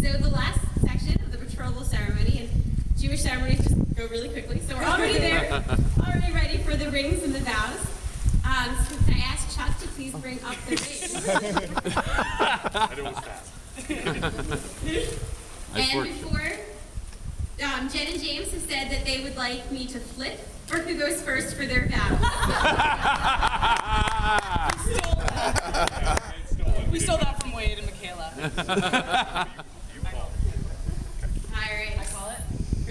So the last section of the betrothal ceremony, and Jewish ceremonies just go really quickly, so we're already there, already ready for the rings and the vows. So can I ask Chuck to please bring up the rings? I know it's fast. And before, Jen and James have said that they would like me to flip, or who goes first for their vows. We stole that from Wade and Michaela. You call. All right. I call it?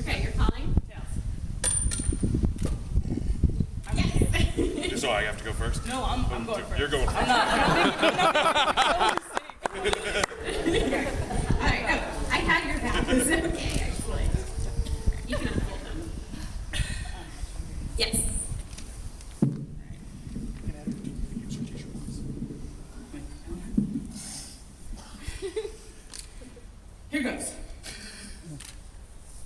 Okay, you're calling? Yes. Yes. So I have to go first? No, I'm going first. You're going first. I'm not All right, no, I have your vows. Okay, excellent. You can unfold them. Yes. Here goes.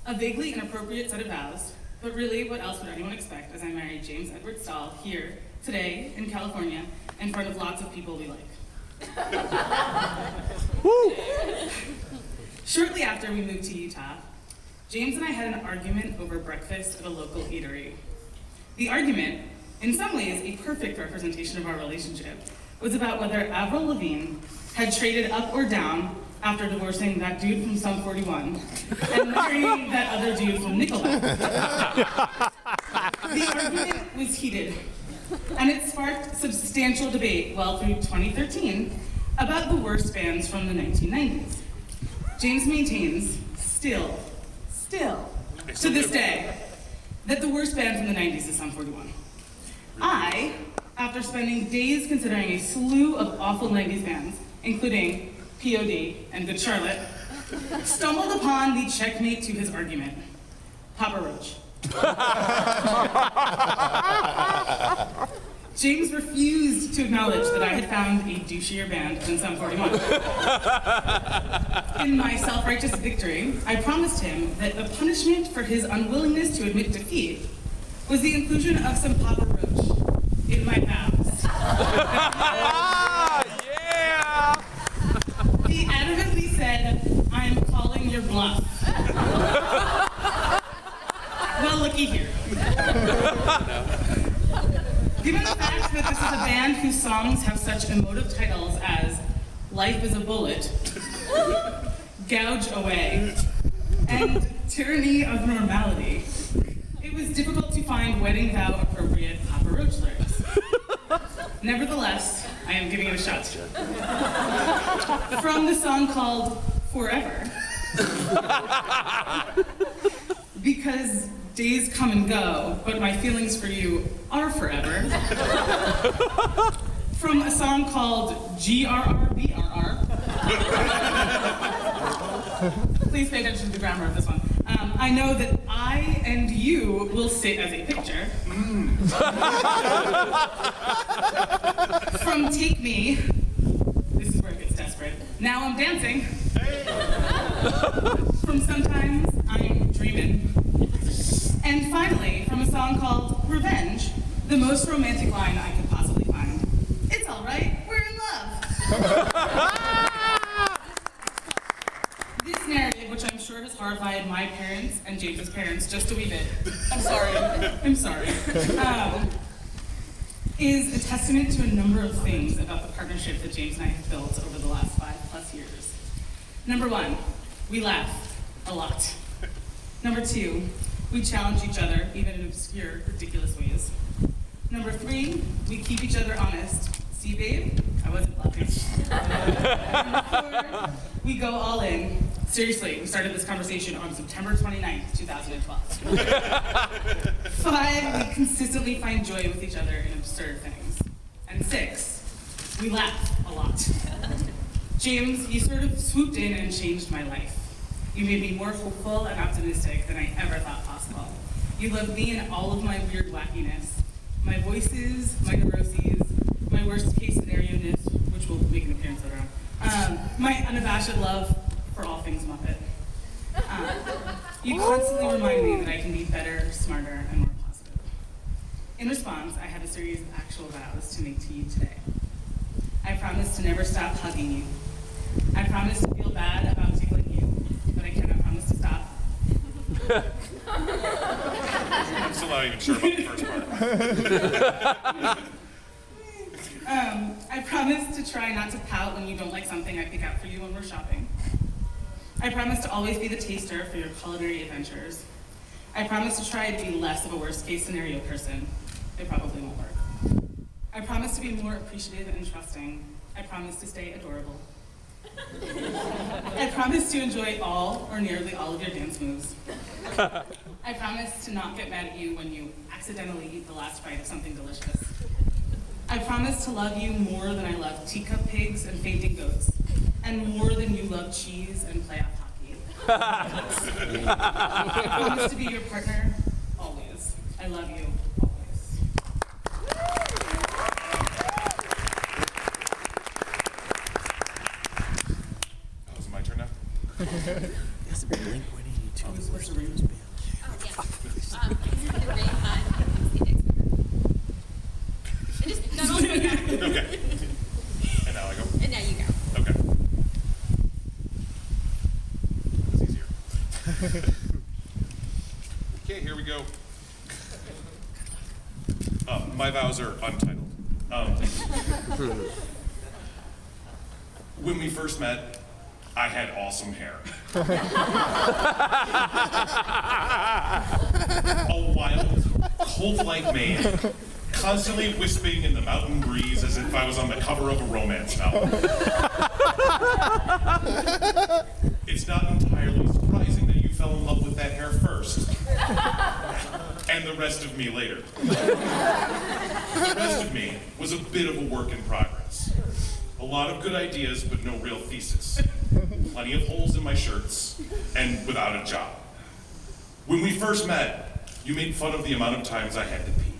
A vaguely inappropriate set of vows, but really, what else would anyone expect as I married James Edward Stahl here, today, in California, in front of lots of people we like. Shortly after we moved to Utah, James and I had an argument over breakfast at a local eatery. The argument, in some ways a perfect representation of our relationship, was about whether Avril Lavigne had traded up or down after divorcing that dude from Sum 41 and marrying that other dude from Nickelback. The argument was heated, and it sparked substantial debate well through 2013 about the worst bands from the 1990s. James maintains, still, to this day, that the worst band from the 90s is Sum 41. I, after spending days considering a slew of awful 90s bands, including POD and Good Charlotte, stumbled upon the checkmate to his argument, Papa Roach. James refused to acknowledge that I had found a douchier band than Sum 41. In my self-righteous victory, I promised him that the punishment for his unwillingness to admit defeat was the inclusion of some Papa Roach in my vows. Yeah! He adamantly said, "I'm calling your bluff." Well, looky here. Given the fact that this is a band whose songs have such emotive titles as Life is a Bullet, Gouge Away, and Tyranny of Normality, it was difficult to find wedding vow appropriate Papa Roach lyrics. Nevertheless, I am giving it a shot. From the song called Forever. Because days come and go, but my feelings for you are forever. From a song called GRRBRR. Please pay attention to the grammar of this one. I know that I and you will sit as a picture. From Take Me, this is where it gets desperate. Now I'm dancing. From Sometimes I'm Dreamin'. And finally, from a song called Revenge, the most romantic line I could possibly find. It's all right, we're in love. This narrative, which I'm sure has horrified my parents and James's parents just a wee bit, I'm sorry, is a testament to a number of things about the partnership that James and I have built over the last 5+ years. Number one, we laugh a lot. Number two, we challenge each other, even in obscure, ridiculous ways. Number three, we keep each other honest. See, babe? I wasn't laughing. Number four, we go all in. Seriously, we started this conversation on September 29th, 2012. 5, we consistently find joy with each other in absurd things. And 6, we laugh a lot. James, you sort of swooped in and changed my life. You made me more hopeful and optimistic than I ever thought possible. You loved me in all of my weird wackiness, my voices, my neuroses, my worst case scenario-ness, which will make an appearance later on, my unabashed love for all things Muppet. You constantly remind me that I can be better, smarter, and more positive. In response, I had a series of actual vows to make to you today. I promise to never stop hugging you. I promise to feel bad about tickling you. I'm still not even sure about the first part. I promise to try not to pout when you don't like something I pick out for you when we're shopping. I promise to always be the taster for your culinary adventures. I promise to try to be less of a worst case scenario person. It probably won't work. I promise to be more appreciative and trusting. I promise to stay adorable. I promise to enjoy all or nearly all of your dance moves. I promise to not get mad at you when you accidentally eat the last bite of something delicious. I promise to love you more than I love teacup pigs and fainting goats, and more than you love cheese and playoff hockey. I promise to be your partner always. I love you always. Oh, is it my turn now? That's Blink 182. Are we supposed to read? Oh, yeah. The ring on and just not all the way back. Okay. And now I go. And now you go. Okay. That was easier. Okay, here we go. My vows are untitled. When we first met, I had awesome hair. A wild, cult-like mane, constantly wisping in the mountain breeze as if I was on the cover of a romance novel. It's not entirely surprising that you fell in love with that hair first. And the rest of me later. The rest of me was a bit of a work in progress. A lot of good ideas, but no real thesis. Plenty of holes in my shirts, and without a job. When we first met, you made fun of the amount of times I had to pee.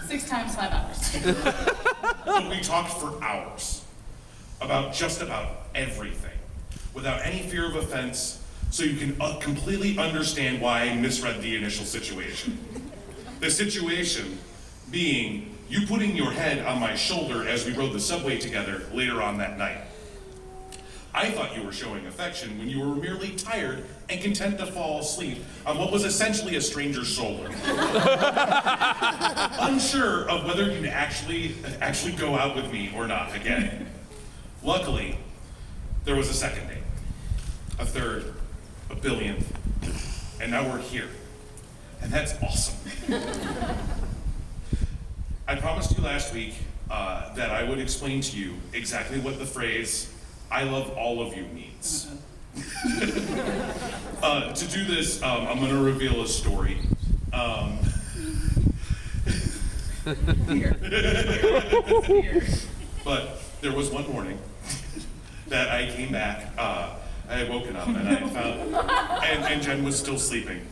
6 times 5 hours. But we talked for hours about just about everything, without any fear of offense, so you can completely understand why I misread the initial situation. The situation being you putting your head on my shoulder as we rode the subway together later on that night. I thought you were showing affection when you were merely tired and content to fall asleep on what was essentially a stranger's shoulder. Unsure of whether you'd actually go out with me or not again. Luckily, there was a second date, a third, a billionth, and now we're here. And that's awesome. I promised you last week that I would explain to you exactly what the phrase, "I love all of you" means. To do this, I'm going to reveal a story. But there was one morning that I came back. I had woken up and I found, and Jen was still sleeping.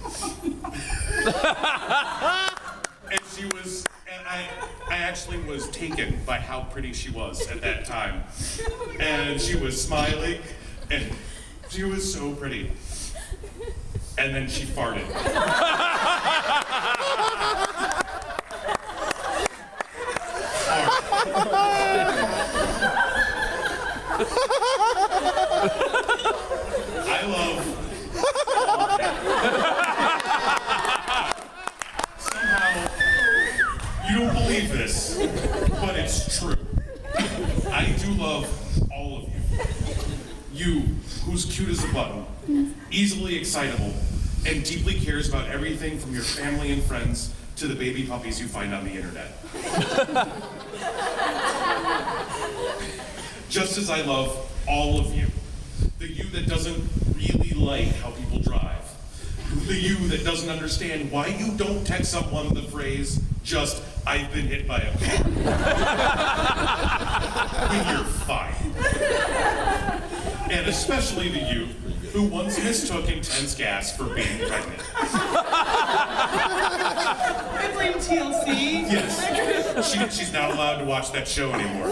And she was, and I actually was taken by how pretty she was at that time. And she was smiling, and she was so pretty. And then she farted. I love somehow you don't believe this, but it's true. I do love all of you. You, who's cute as a button, easily excitable, and deeply cares about everything from your family and friends to the baby puppies you find on the internet. Just as I love all of you. The you that doesn't really like how people drive. The you that doesn't understand why you don't text someone the phrase, just, "I've been hit by a car." When you're fine. And especially the you who once mistook intense gas for being pregnant. I blame TLC. Yes, she's not allowed to watch that show anymore.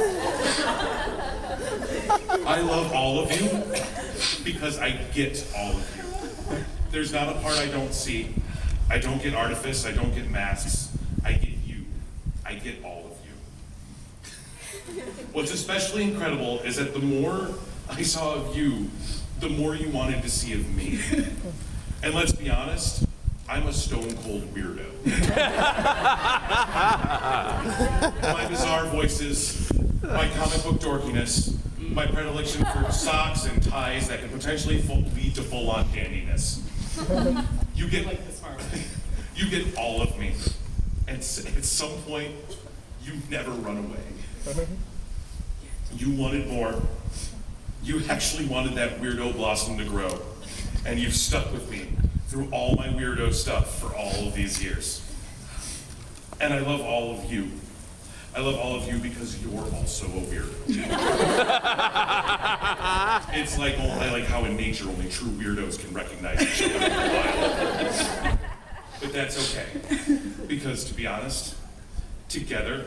I love all of you because I get all of you. There's not a part I don't see. I don't get artifice, I don't get masks. I get you. I get all of you. What's especially incredible is that the more I saw of you, the more you wanted to see of me. And let's be honest, I'm a stone cold weirdo. My bizarre voices, my comic book dorkiness, my predilection for socks and ties that can potentially lead to full-on dandiness. You get Like this far away. you get all of me. And at some point, you never run away. You wanted more. You actually wanted that weirdo blossom to grow. And you've stuck with me through all my weirdo stuff for all of these years. And I love all of you. I love all of you because you're also a weirdo. It's like how in nature only true weirdos can recognize each other in the wild. But that's okay, because to be honest, together,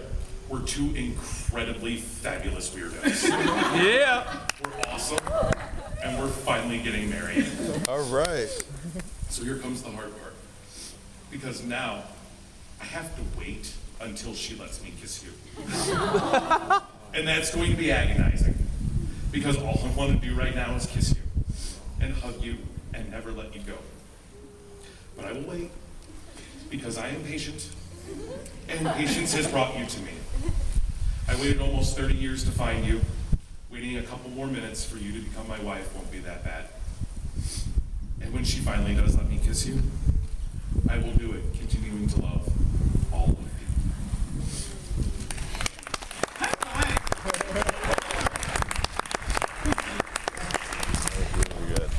we're two incredibly fabulous weirdos. Yeah. We're awesome, and we're finally getting married. All right. So here comes the hard part. Because now, I have to wait until she lets me kiss you. And that's going to be agonizing. Because all I want to do right now is kiss you, and hug you, and never let you go. But I will wait, because I am patient, and patience has brought you to me. I waited almost 30 years to find you. Waiting a couple more minutes for you to become my wife won't be that bad. And when she finally does let me kiss you, I will do it, continuing to love all of you. Really good.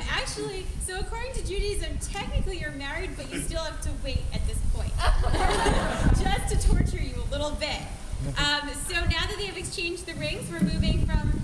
Actually, so according to Judaism, technically you're married, but you still have to wait at this point. Just to torture you a little bit. So now that they have exchanged the rings, we're moving from